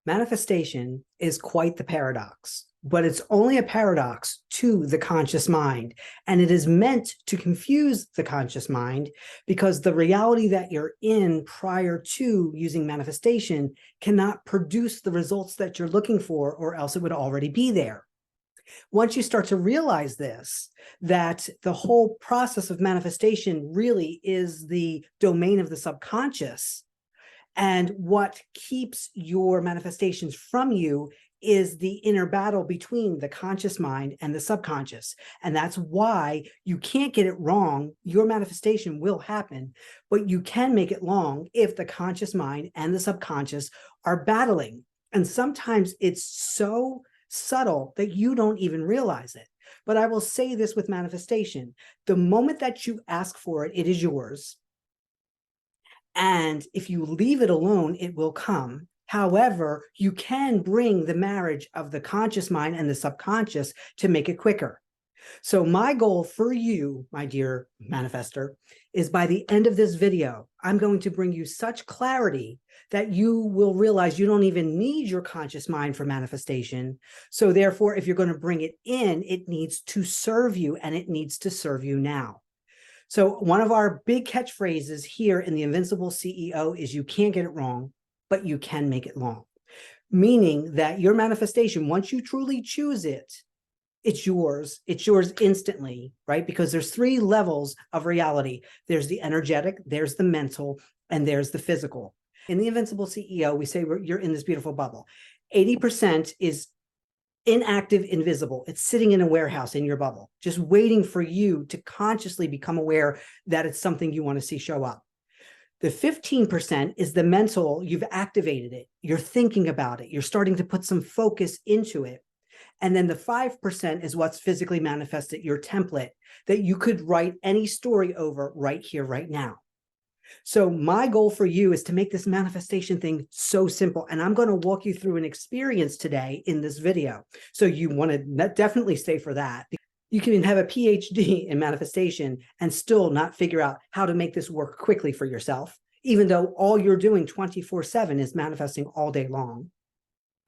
Manifestation is quite the paradox, but it's only a paradox to the conscious mind. And it is meant to confuse the conscious mind because the reality that you're in prior to using manifestation cannot produce the results that you're looking for, or else it would already be there. Once you start to realize this, that the whole process of manifestation really is the domain of the subconscious, and what keeps your manifestations from you is the inner battle between the conscious mind and the subconscious. And that's why you can't get it wrong. Your manifestation will happen, but you can make it wrong if the conscious mind and the subconscious are battling. And sometimes it's so subtle that you don't even realize it. But I will say this with manifestation: the moment that you ask for it, it is yours. And if you leave it alone, it will come. However, you can bring the marriage of the conscious mind and the subconscious to make it quicker. So my goal for you, my dear manifester, is by the end of this video, I'm going to bring you such clarity that you will realize you don't even need your conscious mind for manifestation. So therefore, if you're going to bring it in, it needs to serve you, and it needs to serve you now. So one of our big catchphrases here in the Invincible CEO is you can't get it wrong, but you can make it long. Meaning that your manifestation, once you truly choose it, it's yours. It's yours instantly, right? Because there's three levels of reality. There's the energetic, there's the mental, and there's the physical. In the Invincible CEO, we say you're in this beautiful bubble. 80% is inactive, invisible. It's sitting in a warehouse in your bubble, just waiting for you to consciously become aware that it's something you want to see show up. The 15% is the mental. You've activated it. You're thinking about it. You're starting to put some focus into it. And then the 5% is what's physically manifested, your template that you could write any story over right here, right now. So my goal for you is to make this manifestation thing so simple. And I'm going to walk you through an experience today in this video. So you want to definitely stay for that. You can have a PhD in manifestation and still not figure out how to make this work quickly for yourself, even though all you're doing 24/7 is manifesting all day long.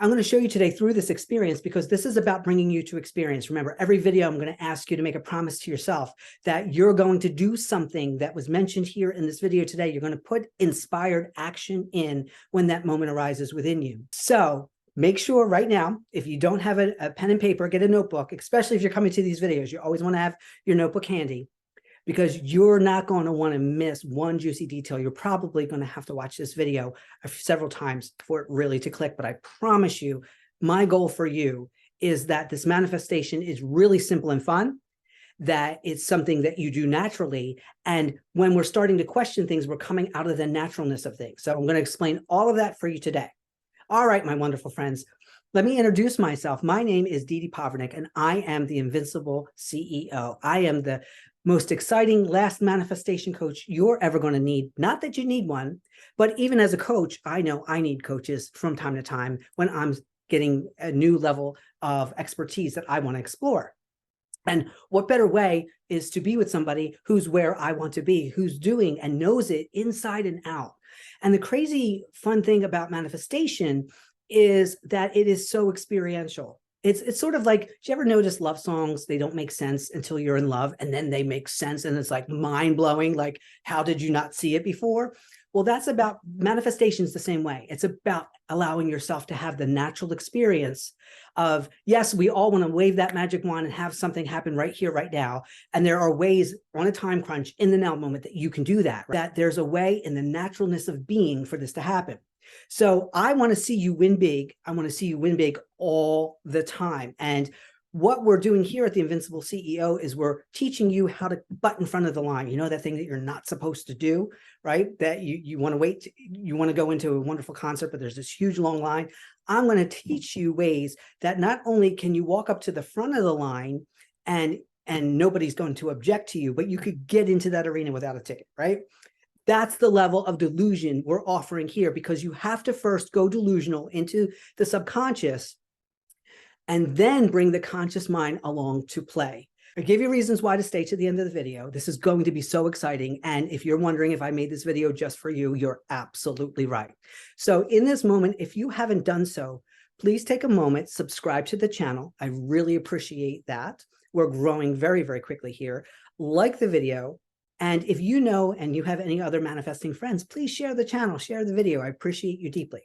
I'm going to show you today through this experience because this is about bringing you to experience. Remember, every video I'm going to ask you to make a promise to yourself that you're going to do something that was mentioned here in this video today. You're going to put inspired action in when that moment arises within you. So make sure right now, if you don't have a pen and paper, get a notebook, especially if you're coming to these videos. You always want to have your notebook handy, because you're not going to want to miss one juicy detail. You're probably going to have to watch this video several times for it really to click. But I promise you, my goal for you is that this manifestation is really simple and fun, that it's something that you do naturally. And when we're starting to question things, we're coming out of the naturalness of things. So I'm going to explain all of that for you today. All right, my wonderful friends. Let me introduce myself. My name is Didi Povernick, and I am the Invincible CEO. I am the most exciting last manifestation coach you're ever going to need. Not that you need one, but even as a coach, I know I need coaches from time to time when I'm getting a new level of expertise that I want to explore. And what better way is to be with somebody who's where I want to be, who's doing and knows it inside and out. And the crazy fun thing about manifestation is that it is so experiential. It's sort of like, do you ever notice love songs? They don't make sense until you're in love, and then they make sense, and it's like mind-blowing. Like, how did you not see it before? Well, that's about manifestations the same way. It's about allowing yourself to have the natural experience of, yes, we all want to wave that magic wand and have something happen right here, right now. And there are ways on a time crunch in the now moment that you can do that, right? That there's a way in the naturalness of being for this to happen. So I want to see you win big. I want to see you win big all the time. And what we're doing here at the Invincible CEO is we're teaching you how to butt in front of the line. You know, that thing that you're not supposed to do, right? That you want to wait, you want to go into a wonderful concert, but there's this huge long line. I'm going to teach you ways that not only can you walk up to the front of the line and nobody's going to object to you, but you could get into that arena without a ticket, right? That's the level of delusion we're offering here, because you have to first go delusional into the subconscious and then bring the conscious mind along to play. I gave you reasons why to stay to the end of the video. This is going to be so exciting. And if you're wondering if I made this video just for you, you're absolutely right. So in this moment, if you haven't done so, please take a moment, subscribe to the channel. I really appreciate that. We're growing very, very quickly here. Like the video. And if you know and you have any other manifesting friends, please share the channel, share the video. I appreciate you deeply.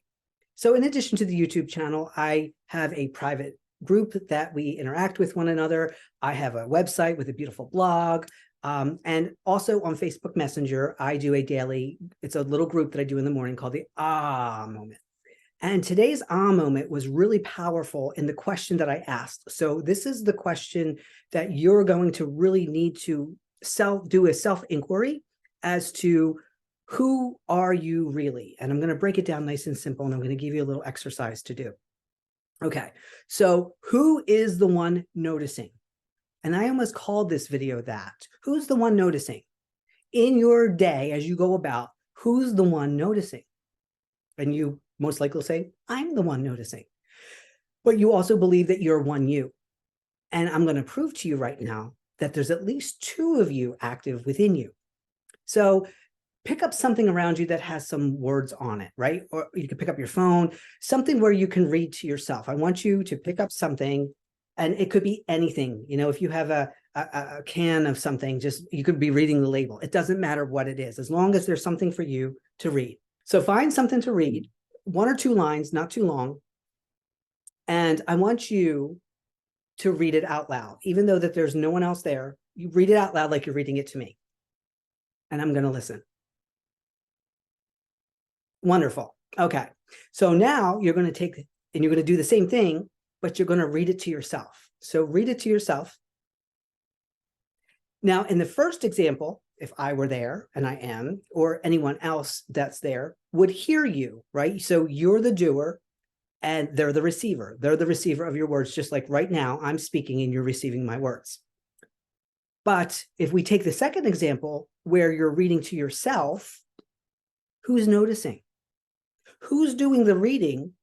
So in addition to the YouTube channel, I have a private group that we interact with one another. I have a website with a beautiful blog. And also on Facebook Messenger, I do a daily, it's a little group that I do in the morning called the Ah Moment. And today's Ah Moment was really powerful in the question that I asked. So this is the question that you're going to really need to do a self-inquiry as to who are you really? And I'm going to break it down nice and simple, and I'm going to give you a little exercise to do. Okay, so who is the one noticing? And I almost called this video that. Who's the one noticing? In your day, as you go about, who's the one noticing? And you most likely say, I'm the one noticing. But you also believe that you're one you. And I'm going to prove to you right now that there's at least two of you active within you. So pick up something around you that has some words on it, right? Or you can pick up your phone, something where you can read to yourself. I want you to pick up something, and it could be anything. You know, if you have a can of something, just you could be reading the label. It doesn't matter what it is, as long as there's something for you to read. So find something to read, 1 or 2 lines, not too long. And I want you to read it out loud, even though that there's no one else there. You read it out loud like you're reading it to me. And I'm going to listen. Wonderful. Okay. So now you're going to take, and you're going to do the same thing, but you're going to read it to yourself. So read it to yourself. Now, in the first example, if I were there, and I am, or anyone else that's there would hear you, right? So you're the doer and they're the receiver. They're the receiver of your words, just like right now I'm speaking and you're receiving my words. But if we take the second example where you're reading to yourself, who's noticing? Who's doing the reading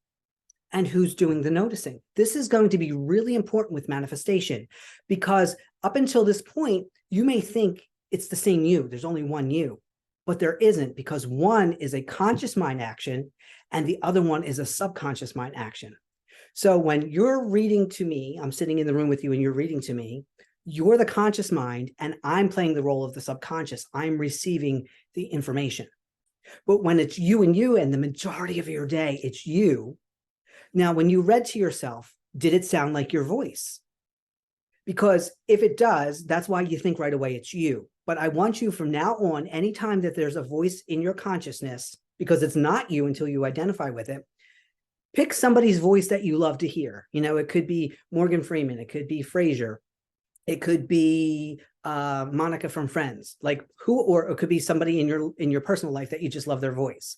and who's doing the noticing? This is going to be really important with manifestation, because up until this point, you may think it's the same you. There's only one you, but there isn't, because one is a conscious mind action and the other one is a subconscious mind action. So when you're reading to me, I'm sitting in the room with you and you're reading to me, you're the conscious mind and I'm playing the role of the subconscious. I'm receiving the information. But when it's you and the majority of your day, it's you. Now, when you read to yourself, did it sound like your voice? Because if it does, that's why you think right away it's you. But I want you from now on, anytime that there's a voice in your consciousness, because it's not you until you identify with it, pick somebody's voice that you love to hear. You know, it could be Morgan Freeman, it could be Frasier, it could be Monica from Friends, like who, or it could be somebody in your personal life that you just love their voice.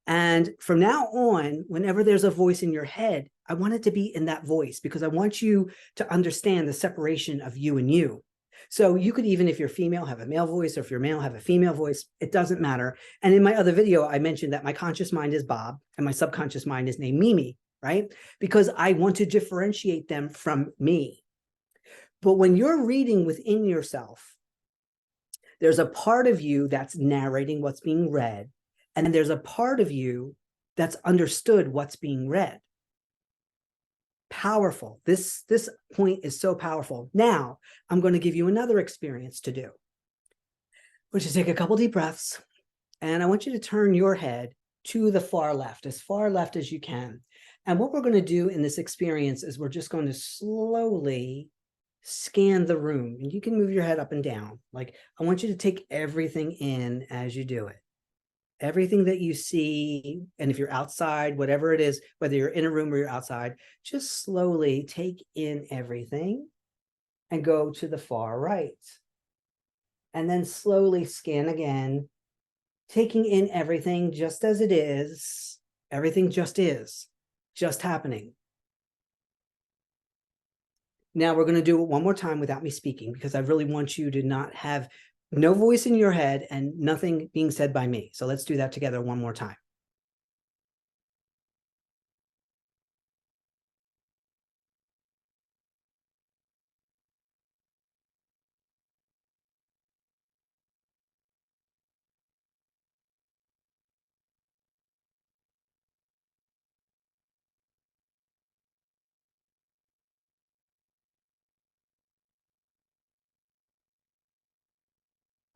And from now on, whenever there's a voice in your head, I want it to be in that voice, because I want you to understand the separation of you and you. So you could, even if you're female, have a male voice, or if you're male, have a female voice. It doesn't matter. And in my other video, I mentioned that my conscious mind is Bob and my subconscious mind is named Mimi, right? Because I want to differentiate them from me. But when you're reading within yourself, there's a part of you that's narrating what's being read, and there's a part of you that's understood what's being read. Powerful. This point is so powerful. Now, I'm going to give you another experience to do, which is take a couple deep breaths, and I want you to turn your head to the far left as you can. And what we're going to do in this experience is we're just going to slowly scan the room, and you can move your head up and down. Like, I want you to take everything in as you do it. Everything that you see, and if you're outside, whatever it is, whether you're in a room or you're outside, just slowly take in everything and go to the far right. And then slowly scan again, taking in everything just as it is. Everything just is, just happening. Now we're going to do it one more time without me speaking, because I really want you to not have no voice in your head and nothing being said by me. So let's do that together one more time.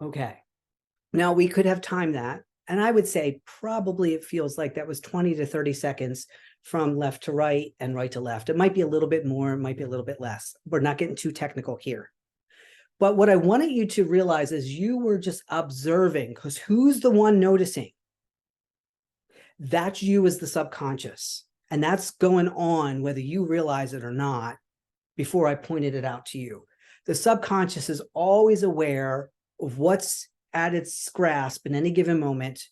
Okay. Now we could have timed that. And I would say probably it feels like that was 20 to 30 seconds from left to right and right to left. It might be a little bit more, it might be a little bit less. We're not getting too technical here. But what I wanted you to realize is you were just observing, because who's the one noticing? That's you as the subconscious. And that's going on whether you realize it or not before I pointed it out to you. The subconscious is always aware of what's at its grasp in any given moment.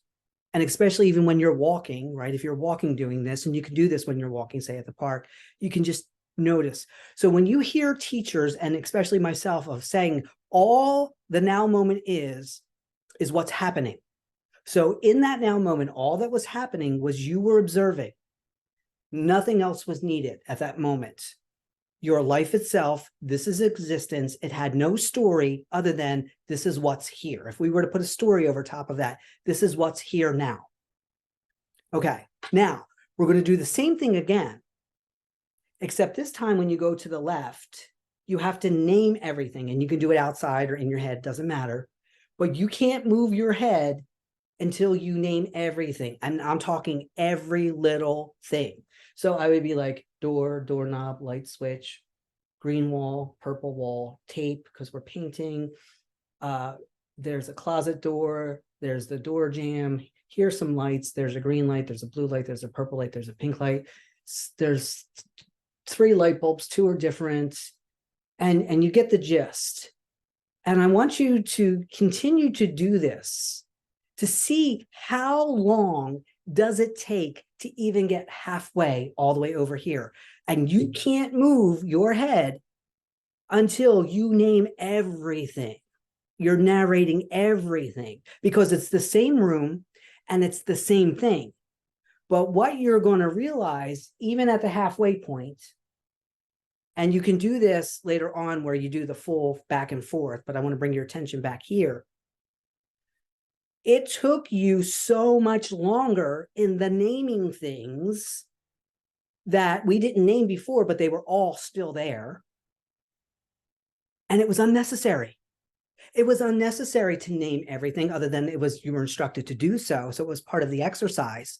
And especially even when you're walking, right? If you're walking doing this, and you can do this when you're walking, say at the park, you can just notice. So when you hear teachers, and especially myself, of saying all the now moment is what's happening. So in that now moment, all that was happening was you were observing. Nothing else was needed at that moment. Your life itself, this is existence. It had no story other than this is what's here. If we were to put a story over top of that, this is what's here now. Okay, now we're going to do the same thing again, except this time when you go to the left, you have to name everything, and you can do it outside or in your head, doesn't matter. But you can't move your head until you name everything. And I'm talking every little thing. So I would be like door, doorknob, light switch, green wall, purple wall, tape, because we're painting. There's a closet door. There's the door jamb. Here's some lights. There's a green light. There's a blue light. There's a purple light. There's a pink light. There's 3 light bulbs. 2 are different. And you get the gist. And I want you to continue to do this to see how long does it take to even get halfway all the way over here. And you can't move your head until you name everything. You're narrating everything because it's the same room and it's the same thing. But what you're going to realize, even at the halfway point, and you can do this later on where you do the full back and forth, but I want to bring your attention back here. It took you so much longer in the naming things that we didn't name before, but they were all still there. And it was unnecessary. It was unnecessary to name everything other than you were instructed to do so. So it was part of the exercise.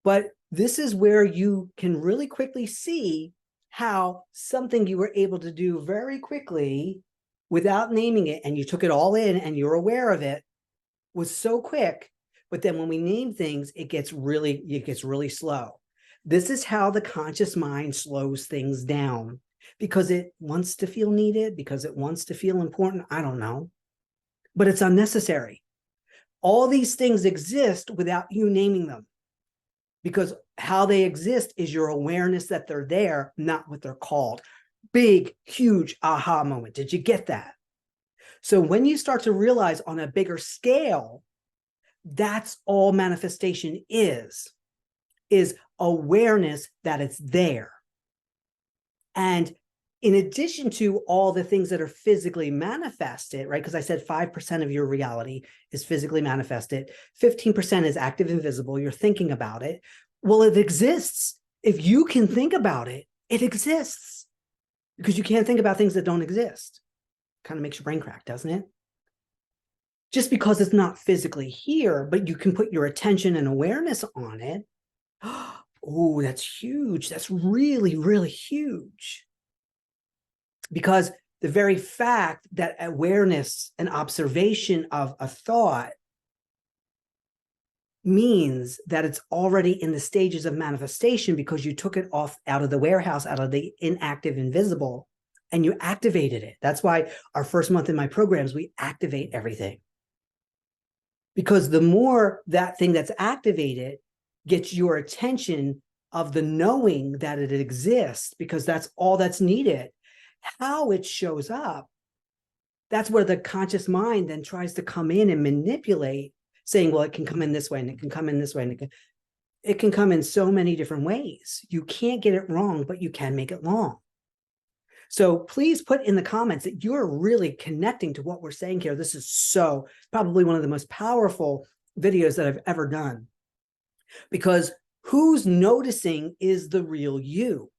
But this is where you can really quickly see how something you were able to do very quickly without naming it, and you took it all in and you're aware of it, was so quick. But then when we name things, it gets really slow. This is how the conscious mind slows things down, because it wants to feel needed, because it wants to feel important. I don't know, but it's unnecessary. All these things exist without you naming them, because how they exist is your awareness that they're there, not what they're called. Big, huge aha moment. Did you get that? So when you start to realize on a bigger scale, that's all manifestation is awareness that it's there. And in addition to all the things that are physically manifested, right? Because I said 5% of your reality is physically manifested. 15% is active and visible. You're thinking about it. Well, it exists. If you can think about it, it exists. Because you can't think about things that don't exist. Kind of makes your brain crack, doesn't it? Just because it's not physically here, but you can put your attention and awareness on it. Oh, that's huge. That's really, really huge. Because the very fact that awareness and observation of a thought means that it's already in the stages of manifestation, because you took it out of the warehouse, out of the inactive, invisible, and you activated it. That's why our first month in my programs, we activate everything. Because the more that thing that's activated gets your attention of the knowing that it exists, because that's all that's needed, how it shows up, that's where the conscious mind then tries to come in and manipulate, saying, well, it can come in this way and it can come in this way. And it can come in so many different ways. You can't get it wrong, but you can make it wrong. So please put in the comments that you're really connecting to what we're saying here. This is probably one of the most powerful videos that I've ever done, because who's noticing is the real you.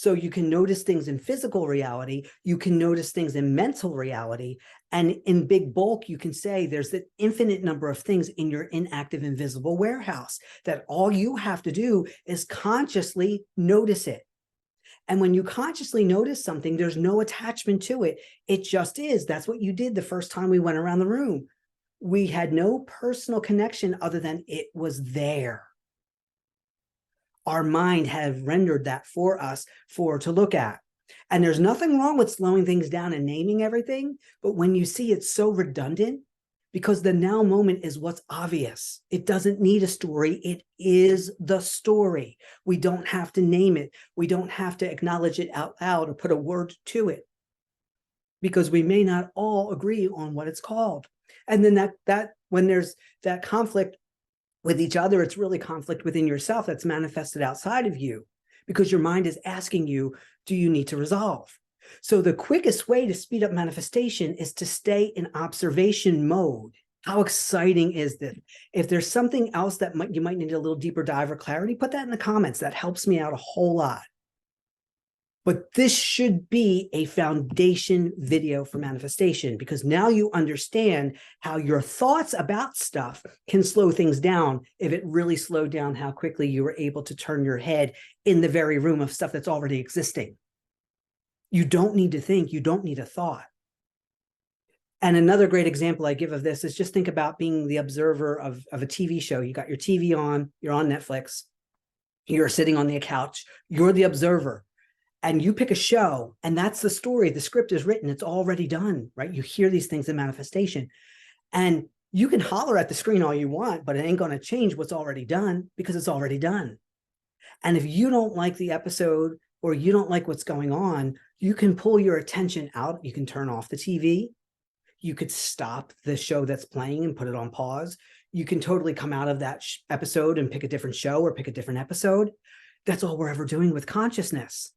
So you can notice things in physical reality, you can notice things in mental reality, and in big bulk, you can say there's an infinite number of things in your inactive invisible warehouse that all you have to do is consciously notice it. And when you consciously notice something, there's no attachment to it. It just is. That's what you did the first time we went around the room. We had no personal connection other than it was there. Our mind had rendered that for us to look at. And there's nothing wrong with slowing things down and naming everything. But when you see it's so redundant, because the now moment is what's obvious. It doesn't need a story. It is the story. We don't have to name it. We don't have to acknowledge it out loud or put a word to it, because we may not all agree on what it's called. And then that when there's that conflict with each other, it's really conflict within yourself that's manifested outside of you, because your mind is asking you, do you need to resolve? So the quickest way to speed up manifestation is to stay in observation mode. How exciting is this? If there's something else that you might need a little deeper dive or clarity, put that in the comments. That helps me out a whole lot. But this should be a foundation video for manifestation, because now you understand how your thoughts about stuff can slow things down. If it really slowed down, how quickly you were able to turn your head in the very room of stuff that's already existing. You don't need to think, you don't need a thought. And another great example I give of this is just think about being the observer of a TV show. You got your TV on, you're on Netflix, you're sitting on the couch, you're the observer, and you pick a show, and that's the story. The script is written, it's already done, right? You hear these things in manifestation, and you can holler at the screen all you want, but it ain't going to change what's already done, because it's already done. And if you don't like the episode, or you don't like what's going on, you can pull your attention out. You can turn off the TV. You could stop the show that's playing and put it on pause. You can totally come out of that episode and pick a different show or pick a different episode. That's all we're ever doing with consciousness.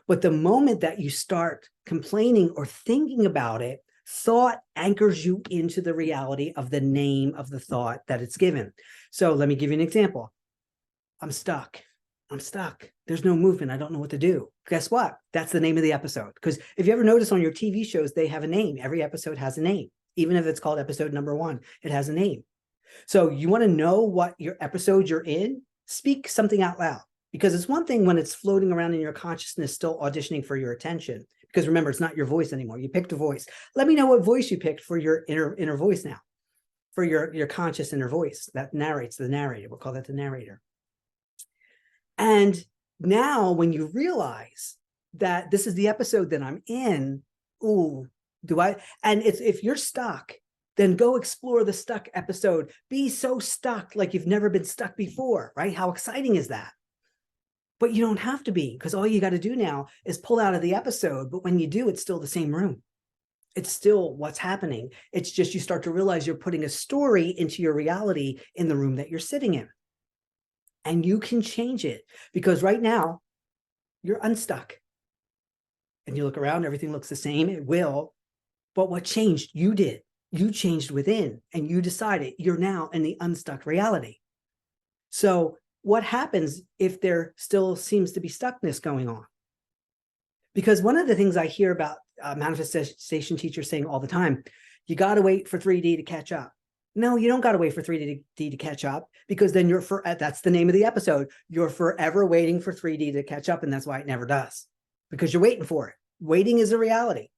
But the moment that you start complaining or thinking about it, thought anchors you into the reality of the name of the thought that it's given. So let me give you an example. I'm stuck. I'm stuck. There's no movement. I don't know what to do. Guess what? That's the name of the episode. Because if you ever notice on your TV shows, they have a name. Every episode has a name. Even if it's called episode number 1, it has a name. So you want to know what your episode you're in? Speak something out loud. Because it's one thing when it's floating around in your consciousness, still auditioning for your attention. Because remember, it's not your voice anymore. You picked a voice. Let me know what voice you picked for your inner voice now. For your conscious inner voice that narrates, the narrator. We'll call that the narrator. And now when you realize that this is the episode that I'm in, ooh, and if you're stuck, then go explore the stuck episode. Be so stuck like you've never been stuck before, right? How exciting is that? But you don't have to be, because all you got to do now is pull out of the episode. But when you do, it's still the same room. It's still what's happening. It's just you start to realize you're putting a story into your reality in the room that you're sitting in. And you can change it, because right now you're unstuck. And you look around, everything looks the same. It will. But what changed? You did. You changed within, and you decided you're now in the unstuck reality. So what happens if there still seems to be stuckness going on? Because one of the things I hear about manifestation teachers saying all the time, you got to wait for 3D to catch up. No, you don't got to wait for 3D to catch up, because then that's the name of the episode. You're forever waiting for 3D to catch up, and that's why it never does, because you're waiting for it. Waiting is a reality.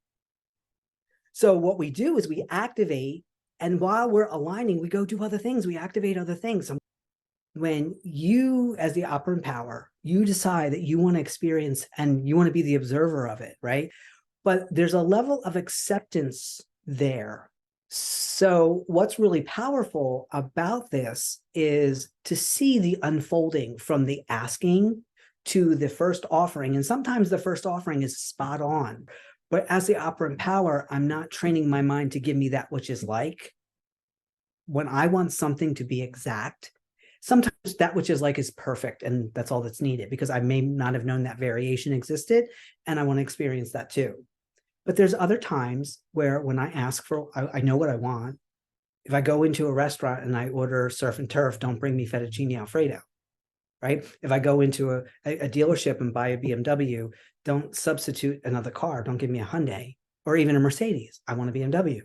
So what we do is we activate, and while we're aligning, we go do other things. We activate other things. When you, as the operant power, you decide that you want to experience and you want to be the observer of it, right? But there's a level of acceptance there. So what's really powerful about this is to see the unfolding from the asking to the first offering. And sometimes the first offering is spot on. But as the operant power, I'm not training my mind to give me that which is like. When I want something to be exact, sometimes that which is like is perfect, and that's all that's needed, because I may not have known that variation existed, and I want to experience that too. But there's other times where when I ask for, I know what I want. If I go into a restaurant and I order surf and turf, don't bring me fettuccine Alfredo, right? If I go into a dealership and buy a BMW, don't substitute another car. Don't give me a Hyundai or even a Mercedes. I want a BMW.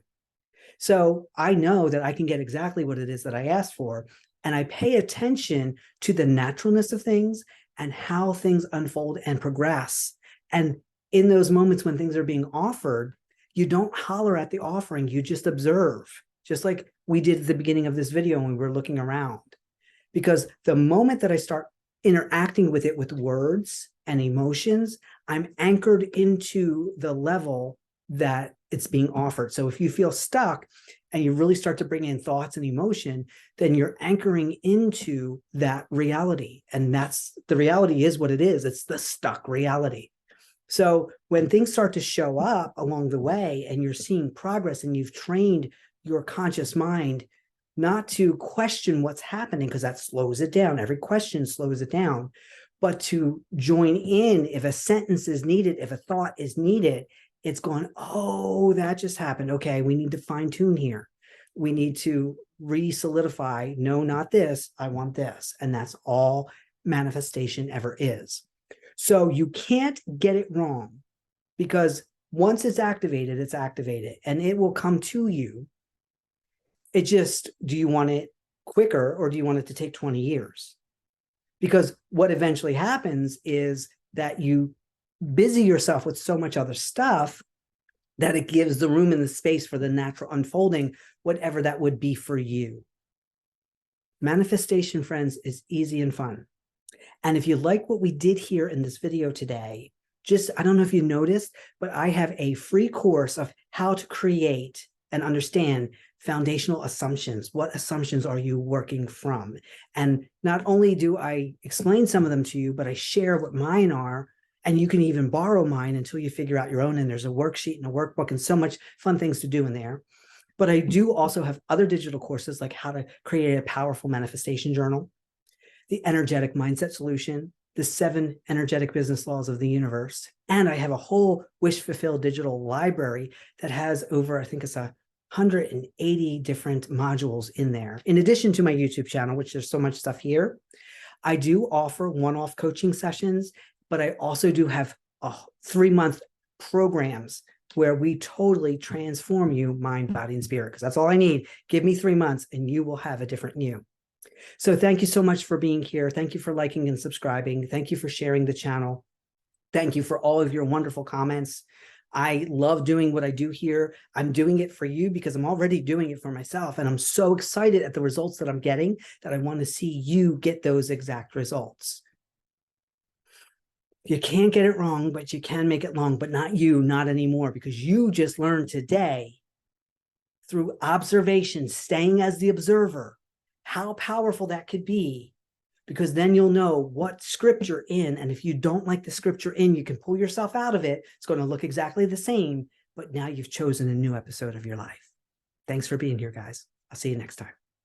So I know that I can get exactly what it is that I asked for. And I pay attention to the naturalness of things and how things unfold and progress. And in those moments when things are being offered, you don't holler at the offering, you just observe, just like we did at the beginning of this video when we were looking around. Because the moment that I start interacting with it with words and emotions, I'm anchored into the level that it's being offered. So if you feel stuck and you really start to bring in thoughts and emotion, then you're anchoring into that reality. And that's the reality is what it is. It's the stuck reality. So when things start to show up along the way and you're seeing progress and you've trained your conscious mind not to question what's happening, because that slows it down. Every question slows it down, but to join in if a sentence is needed, if a thought is needed, it's going, oh, that just happened. Okay, we need to fine tune here. We need to re-solidify, no, not this, I want this. And that's all manifestation ever is. So you can't get it wrong, because once it's activated and it will come to you. It just, do you want it quicker or do you want it to take 20 years? Because what eventually happens is that you busy yourself with so much other stuff that it gives the room and the space for the natural unfolding, whatever that would be for you. Manifestation, friends, is easy and fun. And if you like what we did here in this video today, just, I don't know if you noticed, but I have a free course of how to create and understand foundational assumptions. What assumptions are you working from? And not only do I explain some of them to you, but I share what mine are, and you can even borrow mine until you figure out your own. And there's a worksheet and a workbook and so much fun things to do in there. But I do also have other digital courses, like how to create a powerful manifestation journal, the energetic mindset solution, the 7 energetic business laws of the universe. And I have a whole wish fulfilled digital library that has over, I think it's 180 different modules in there. In addition to my YouTube channel, which there's so much stuff here, I do offer one-off coaching sessions, but I also do have 3-month programs where we totally transform you, mind, body, and spirit, because that's all I need. Give me 3 months and you will have a different you. So thank you so much for being here. Thank you for liking and subscribing. Thank you for sharing the channel. Thank you for all of your wonderful comments. I love doing what I do here. I'm doing it for you because I'm already doing it for myself. And I'm so excited at the results that I'm getting that I want to see you get those exact results. You can't get it wrong, but you can make it long, but not you, not anymore, because you just learned today through observation, staying as the observer, how powerful that could be, because then you'll know what script you're in. And if you don't like the script you're in, you can pull yourself out of it. It's going to look exactly the same, but now you've chosen a new episode of your life. Thanks for being here, guys. I'll see you next time.